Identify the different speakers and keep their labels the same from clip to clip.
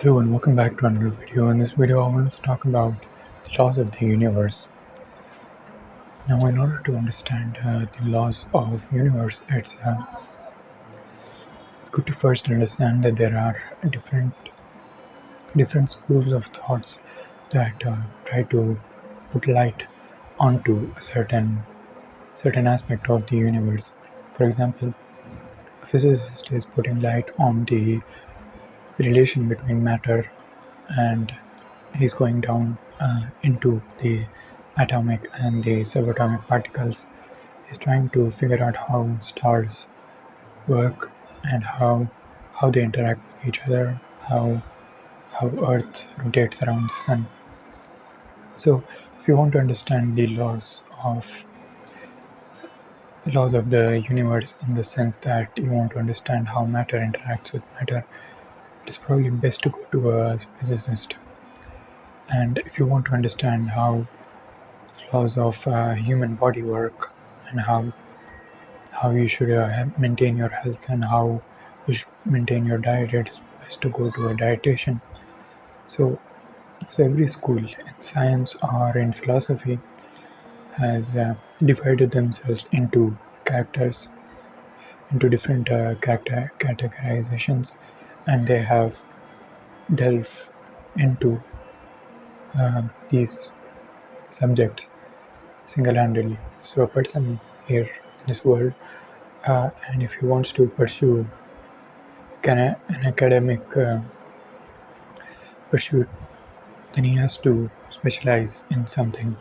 Speaker 1: Hello and welcome back to another video. In this video, I want to talk about the laws of the universe. Now, in order to understand the laws of universe, it's good to first understand that there are different schools of thoughts that try to put light onto a certain aspect of the universe. For example, a physicist is putting light on the relation between matter, and he's going down into the atomic and the subatomic particles. He's trying to figure out how stars work and how they interact with each other, how Earth rotates around the sun. So, if you want to understand the laws of the universe, in the sense that you want to understand how matter interacts with matter, it's probably best to go to a physicist. And if you want to understand how laws of human body work and how you should maintain your health and how you should maintain your diet, it's best to go to a dietitian. So, so every school in science or in philosophy has divided themselves into characters, into different categorizations, and they have delved into these subjects single-handedly. So a person here in this world, and if he wants to pursue an academic pursuit, then he has to specialize in something.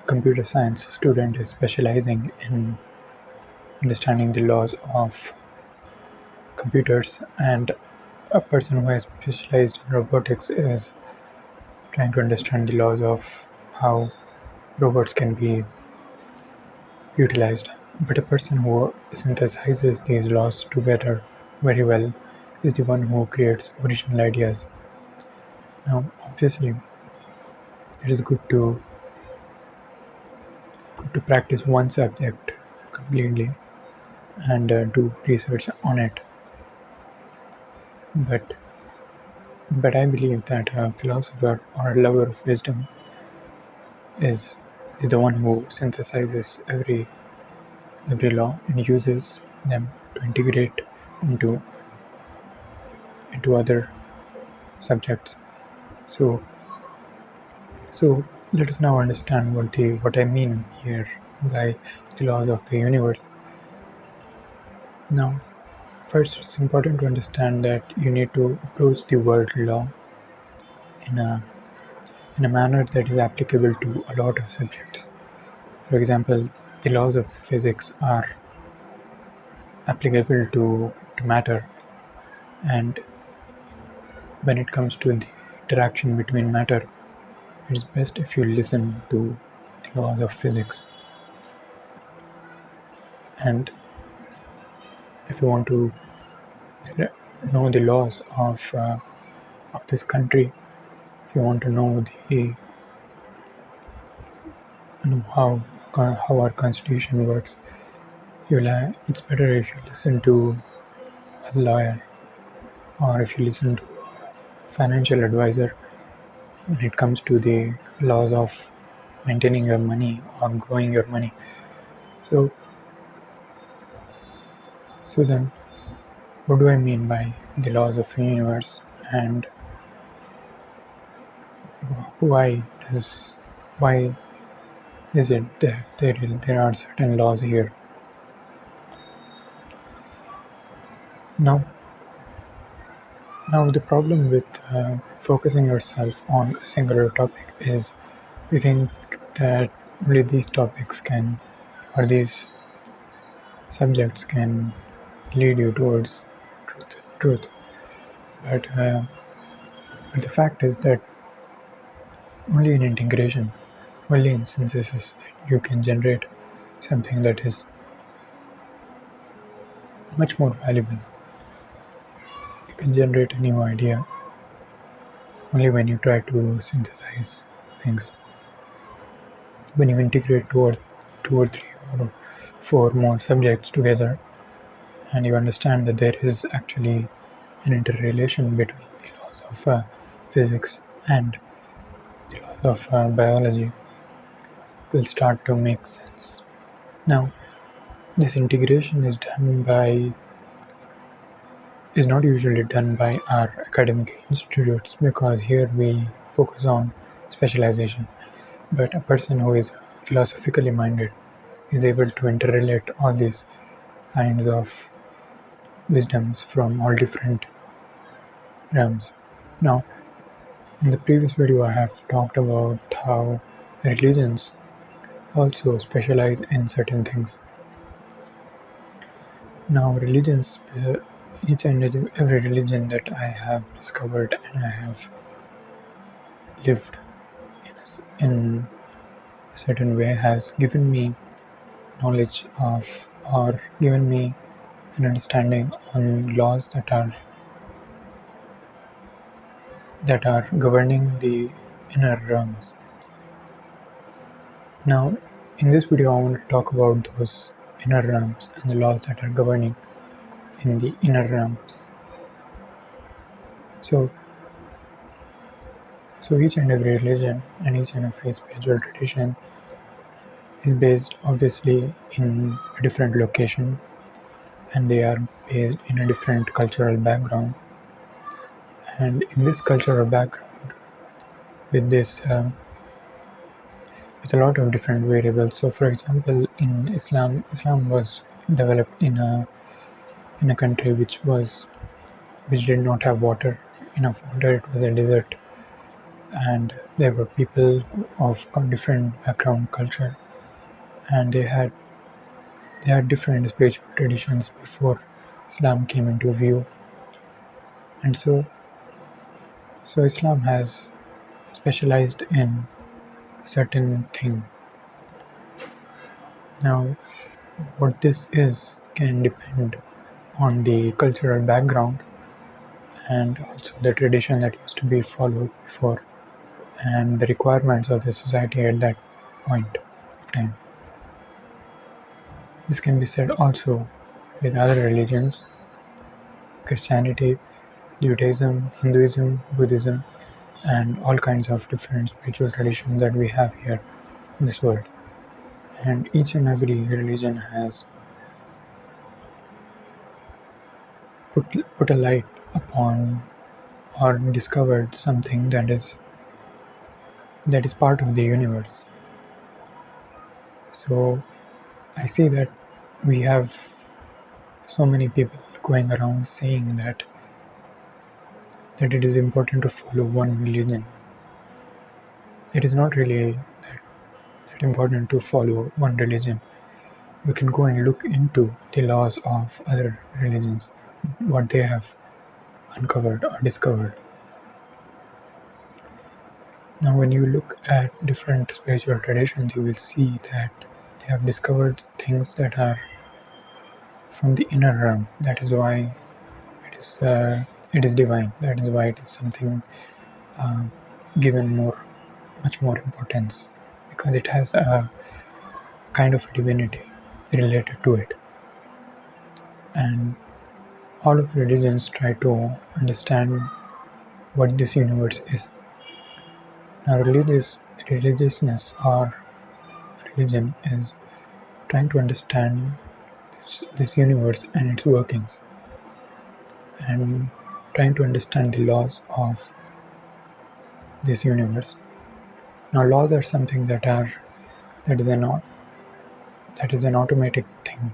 Speaker 1: A computer science student is specializing in understanding the laws of computers, and a person who has specialized in robotics is trying to understand the laws of how robots can be utilized. But a person who synthesizes these laws together very well is the one who creates original ideas. Now, obviously, it is good to practice one subject completely and do research on it. But I believe that a philosopher or a lover of wisdom is the one who synthesizes every law and uses them to integrate into other subjects. So let us now understand what I mean here by the laws of the universe. Now, first, it's important to understand that you need to approach the word law in a manner that is applicable to a lot of subjects. For example, the laws of physics are applicable to matter, and when it comes to the interaction between matter, it's best if you listen to the laws of physics. And if you want to know the laws of this country, if you want to know how our constitution works, it's better if you listen to a lawyer, or if you listen to a financial advisor when it comes to the laws of maintaining your money or growing your money. So then, what do I mean by the laws of the universe, and why is it that there are certain laws here? Now the problem with focusing yourself on a singular topic is you think that only these topics can, or these subjects can lead you towards truth. But the fact is that only in integration, only in synthesis, that you can generate something that is much more valuable. You can generate a new idea only when you try to synthesize things. When you integrate two or three or four more subjects together, and you understand that there is actually an interrelation between the laws of physics and the laws of biology will start to make sense. Now, this integration is not usually done by our academic institutes because here we focus on specialization. But a person who is philosophically minded is able to interrelate all these kinds of wisdoms from all different realms. Now, in the previous video, I have talked about how religions also specialize in certain things. Now, each and every religion that I have discovered and I have lived in a certain way has given me knowledge of or given me an understanding on laws that are governing the inner realms. Now, in this video, I want to talk about those inner realms and the laws that are governing in the inner realms. So, so each and every religion and each and every spiritual tradition is based obviously in a different location, and they are based in a different cultural background. And in this cultural background, with this with a lot of different variables. So, for example, in Islam was developed in a country which did not have enough water. It was a desert, and there were people of different background, culture, and they had different spiritual traditions before Islam came into view. And so Islam has specialized in a certain thing. Now, what this is can depend on the cultural background and also the tradition that used to be followed before and the requirements of the society at that point of time. This can be said also with other religions: Christianity, Judaism, Hinduism, Buddhism, and all kinds of different spiritual traditions that we have here in this world. And each and every religion has put a light upon or discovered something that is part of the universe. So I see that we have so many people going around saying that it is important to follow one religion. It is not really that important to follow one religion. We can go and look into the laws of other religions, what they have uncovered or discovered. Now, when you look at different spiritual traditions, you will see that they have discovered things that are from the inner realm. That is why it is divine. That is why it is something uh, given much more importance, because it has a kind of a divinity related to it. And all of religions try to understand what this universe is. Now, religiousness or religion is trying to understand this universe and its workings, and trying to understand the laws of this universe. Now, laws are something that is an automatic thing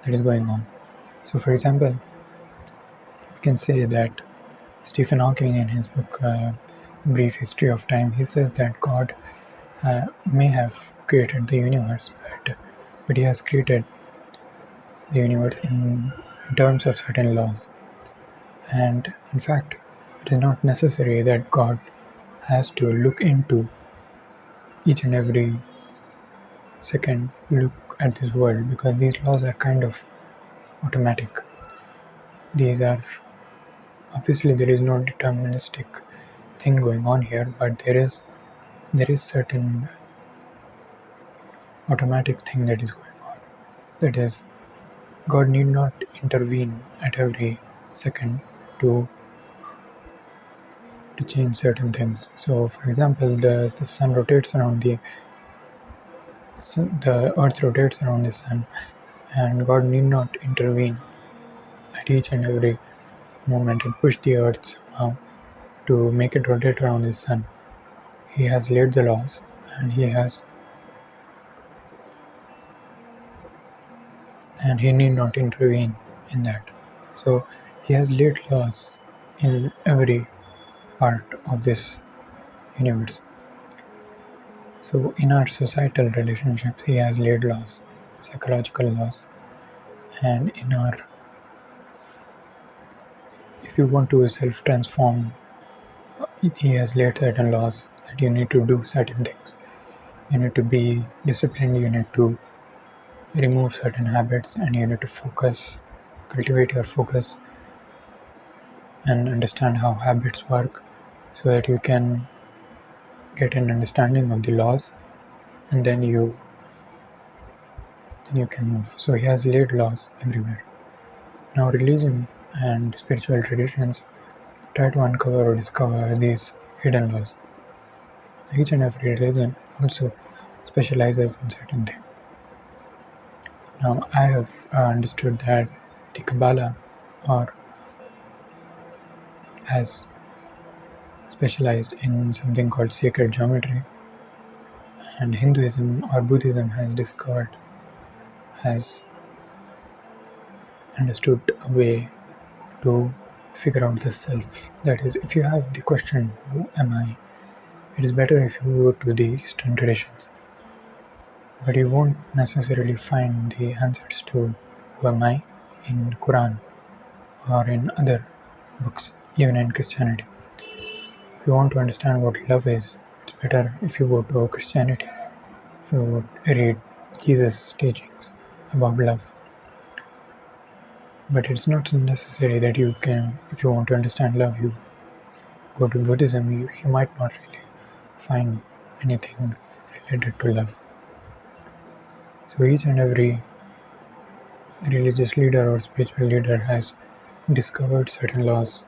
Speaker 1: that is going on. So, for example, we can say that Stephen Hawking, in his book Brief History of Time, he says that God may have created the universe, but he has created the universe in terms of certain laws. And in fact, it is not necessary that God has to look into each and every second look at this world, because these laws are kind of automatic. These are obviously, there is no deterministic thing going on here, but there is certain automatic thing that is going on. That is, God need not intervene at every second to to change certain things. So, for example, the sun rotates around the earth rotates around the sun, and God need not intervene at each and every moment and push the earth somehow to make it rotate around the sun. He has laid the laws, and he need not intervene in that. So he has laid laws in every part of this universe. So in our societal relationships, he has laid laws, psychological laws, and in our if you want to self-transform, he has laid certain laws that you need to do certain things. You need to be disciplined. You need to remove certain habits, and you need to focus, cultivate your focus, and understand how habits work, so that you can get an understanding of the laws, and then you can move. So he has laid laws everywhere. Now religion and spiritual traditions try to uncover or discover these hidden laws. Each and every religion also specializes in certain things. Now I have understood that the Kabbalah or has specialized in something called sacred geometry, and Hinduism or Buddhism has understood a way to figure out the self. That is, if you have the question, who am I? It is better if you go to the Eastern traditions, but you won't necessarily find the answers to who am I in Quran or in other books, even in Christianity. If you want to understand what love is, it's better if you go to Christianity. If you read Jesus' teachings about love. But it's not necessary that you can, if you want to understand love, you go to Buddhism. You might not really find anything related to love. So each and every religious leader or spiritual leader has discovered certain laws,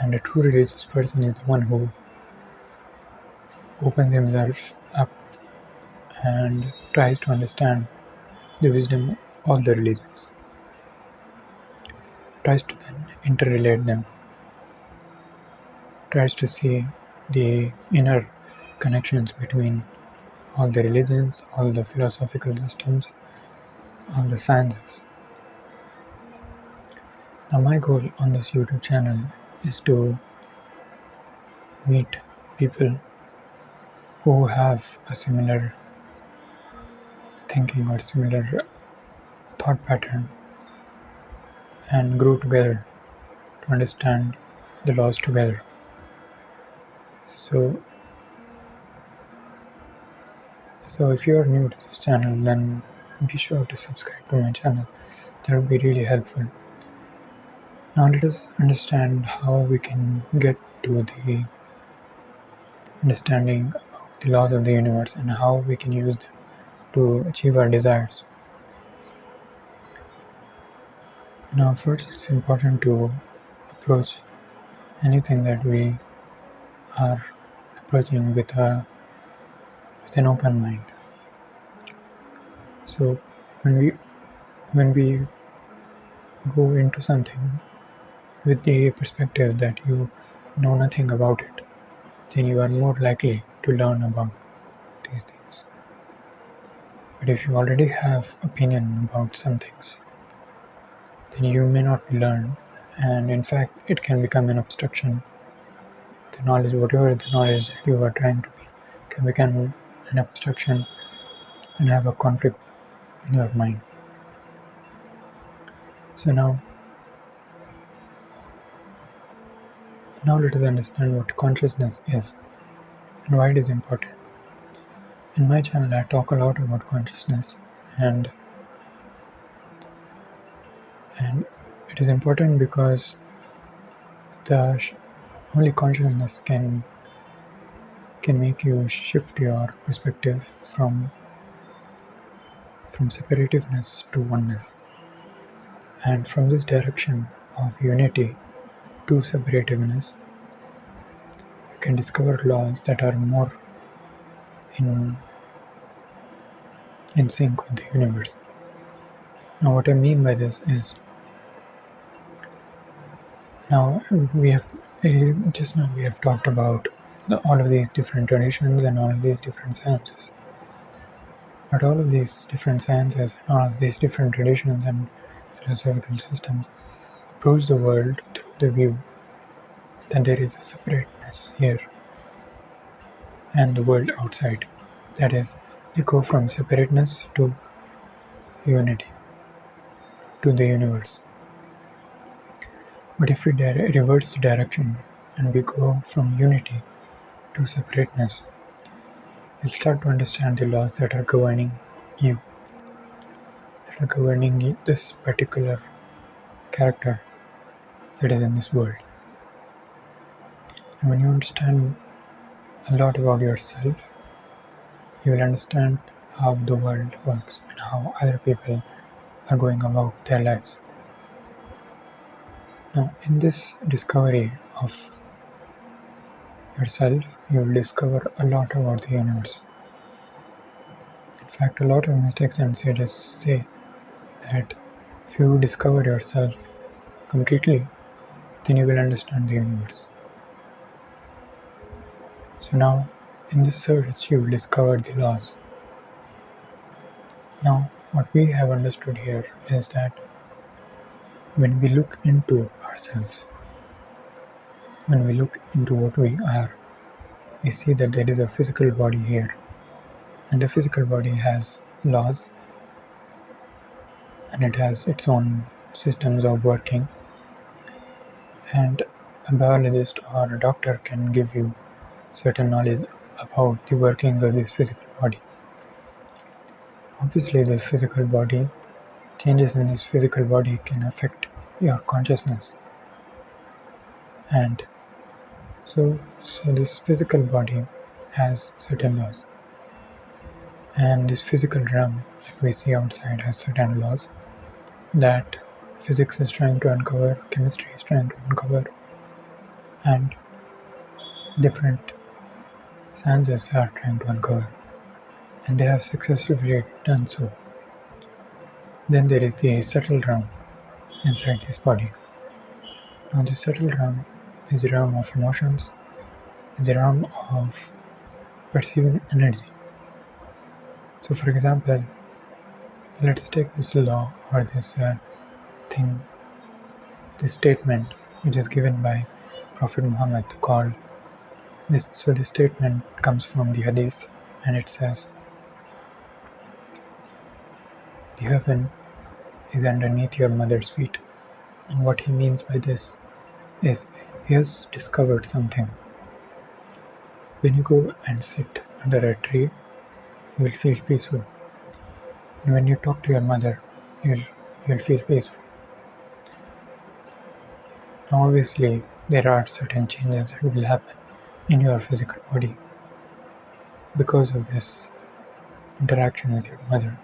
Speaker 1: and a true religious person is the one who opens himself up and tries to understand the wisdom of all the religions, tries to then interrelate them, tries to see the inner connections between all the religions, all the philosophical systems, all the sciences. Now, my goal on this YouTube channel is to meet people who have a similar thinking or similar thought pattern and grow together to understand the laws together. So, if you are new to this channel, then be sure to subscribe to my channel. That would be really helpful. Now let us understand how we can get to the understanding of the laws of the universe and how we can use them to achieve our desires. Now first, it's important to approach anything that we are approaching with an open mind. So when we go into something with the perspective that you know nothing about it, then you are more likely to learn about these things. But if you already have opinion about some things, then you may not learn, and in fact it can become an obstruction. The knowledge, whatever the knowledge that you are trying to be, can become an obstruction and have a conflict in your mind. So now let us understand what consciousness is and why it is important. In my channel I talk a lot about consciousness, and it is important because only consciousness can make you shift your perspective from separativeness to oneness, and from this direction of unity two separate events, you can discover laws that are more in, in sync with the universe. Now, what I mean by this is, now we have just now we have talked about all of these different traditions and all of these different sciences. But all of these different sciences and all of these different traditions and philosophical systems approach the world through the view that there is a separateness here and the world outside. That is, they go from separateness to unity, to the universe. But if we reverse the direction and we go from unity to separateness, we'll start to understand the laws that are governing you, that are governing this particular character that is in this world. And when you understand a lot about yourself, you will understand how the world works and how other people are going about their lives. Now, in this discovery of yourself, you will discover a lot about the universe. In fact, a lot of mystics and sages say that if you discover yourself completely, then you will understand the universe. So now, in this search, you will discover the laws. Now, what we have understood here is that when we look into ourselves, when we look into what we are, we see that there is a physical body here, and the physical body has laws and it has its own systems of working, and a biologist or a doctor can give you certain knowledge about the workings of this physical body. Obviously, this physical body, changes in this physical body can affect your consciousness, and so this physical body has certain laws, and this physical realm that we see outside has certain laws that physics is trying to uncover, chemistry is trying to uncover, and different sciences are trying to uncover, and they have successfully done so. Then there is the subtle realm inside this body. Now, the subtle realm is the realm of emotions, is the realm of perceiving energy. So, for example, let's take this law or this thing, this statement which is given by Prophet Muhammad called this. So, this statement comes from the Hadith, and it says, "The heaven is underneath your mother's feet." And what he means by this is he has discovered something. When you go and sit under a tree, you will feel peaceful. And when you talk to your mother, you'll feel peaceful. Now, obviously, there are certain changes that will happen in your physical body because of this interaction with your mother.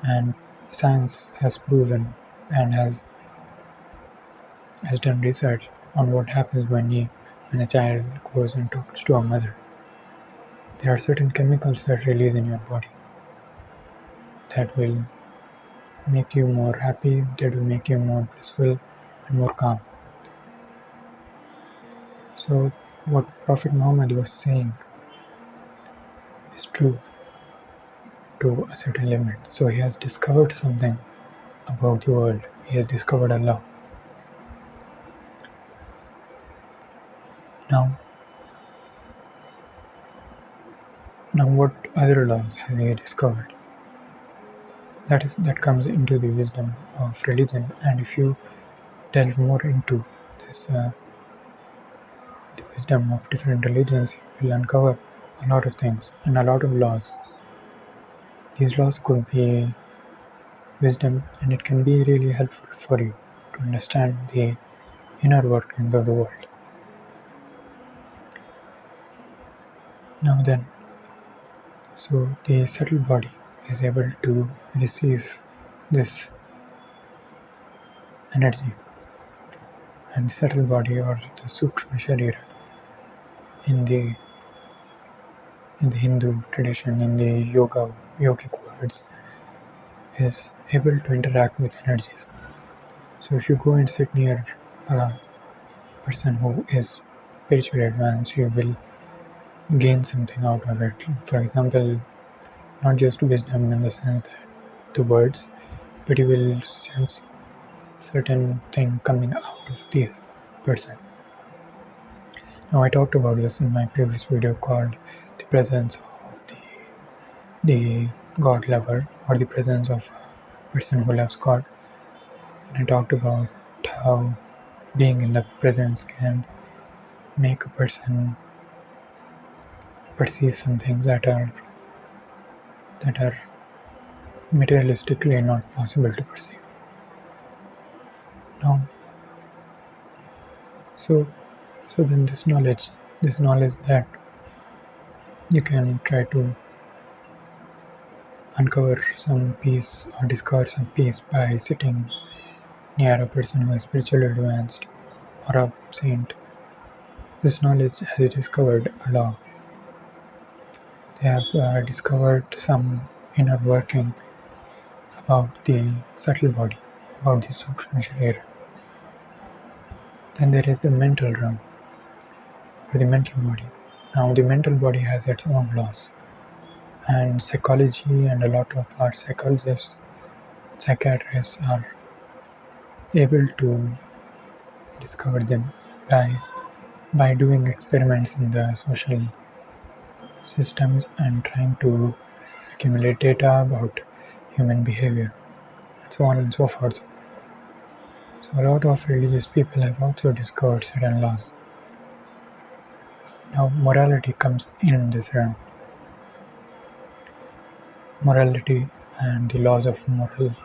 Speaker 1: And science has proven and has done research on what happens when a child goes and talks to a mother. There are certain chemicals that release in your body that will make you more happy, that will make you more blissful and more calm. So what Prophet Muhammad was saying is true to a certain limit. So he has discovered something about the world. He has discovered Allah. Now what other laws has he discovered? That comes into the wisdom of religion, and if you delve more into this the wisdom of different religions, you will uncover a lot of things and a lot of laws. These laws could be wisdom, and it can be really helpful for you to understand the inner workings of the world. Now then, so the subtle body is able to receive this energy, And the subtle body, or the Sukshma Sharira, in the Hindu tradition, in the yogic words, is able to interact with energies. So if you go and sit near a person who is spiritually advanced, you will gain something out of it. For example, not just wisdom in the sense that the words, but you will sense certain thing coming out of this person. Now I talked about this in my previous video called the presence of the God lover, or the presence of a person who loves God. And I talked about how being in the presence can make a person perceive some things that are materialistically not possible to perceive. Now, so then this knowledge that you can try to uncover some peace or discover some peace by sitting near a person who is spiritually advanced or a saint. This knowledge has discovered a law. They have discovered some inner working about the subtle body, about the Sukshma Sharira. Then there is the mental realm, or the mental body. Now, the mental body has its own laws, and psychology and a lot of our psychologists, psychiatrists are able to discover them by doing experiments in the social systems and trying to accumulate data about human behavior, and so on and so forth. So a lot of religious people have also discovered certain laws. Now morality comes in this realm. Morality and the laws of moral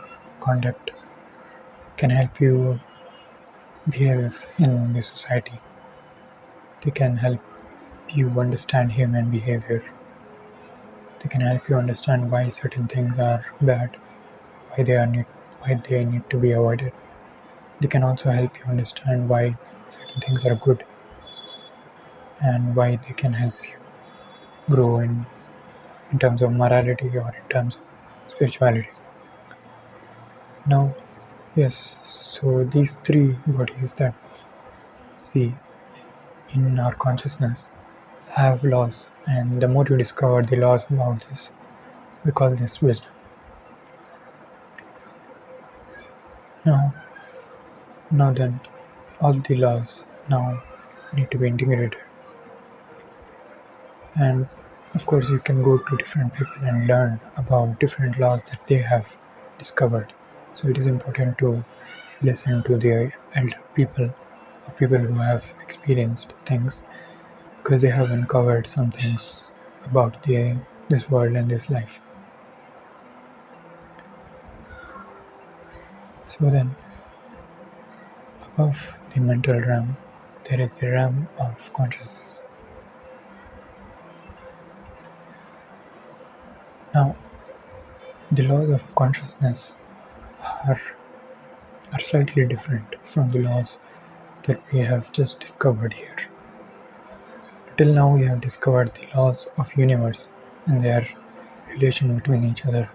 Speaker 1: conduct can help you behave in the society. They can help you understand human behavior. They can help you understand why certain things are bad, why they need to be avoided. They can also help you understand why certain things are good and why they can help you grow in terms of morality or in terms of spirituality. Now, yes, so these three bodies that we see in our consciousness have laws, and the more you discover the laws about this, we call this wisdom. Now, then, all the laws now need to be integrated, and of course, you can go to different people and learn about different laws that they have discovered. So it is important to listen to the elder people, or people who have experienced things, because they have uncovered some things about this world and this life. So then, above the mental realm, there is the realm of consciousness. Now, the laws of consciousness are slightly different from the laws that we have just discovered here. Till now, we have discovered the laws of universe and their relation between each other.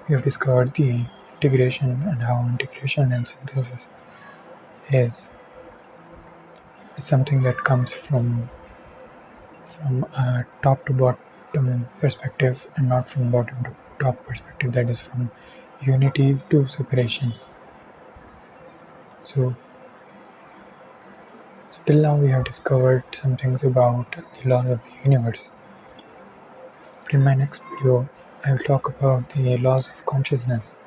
Speaker 1: We have discovered the integration and how integration and synthesis is something that comes from a top to bottom perspective, and not from bottom to top perspective, that is from unity to separation. So till now we have discovered some things about the laws of the universe. But in my next video, I will talk about the laws of consciousness.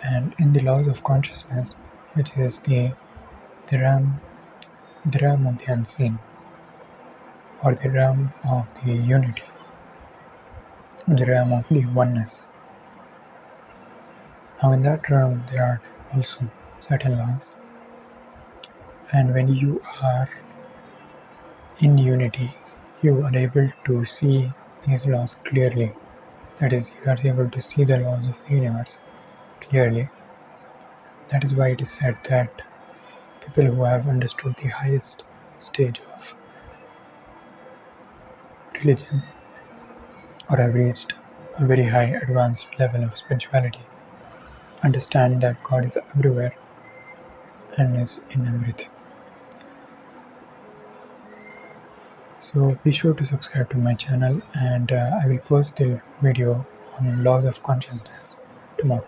Speaker 1: And in the laws of consciousness, which is the realm of the unseen, or the realm of the unity, the realm of the oneness. Now in that realm there are also certain laws, and when you are in unity, you are able to see these laws clearly. That is, you are able to see the laws of the universe clearly. That is why it is said that People who have understood the highest stage of religion or have reached a very high advanced level of spirituality understand that God is everywhere and is in everything. So be sure to subscribe to my channel, and I will post the video on laws of consciousness tomorrow.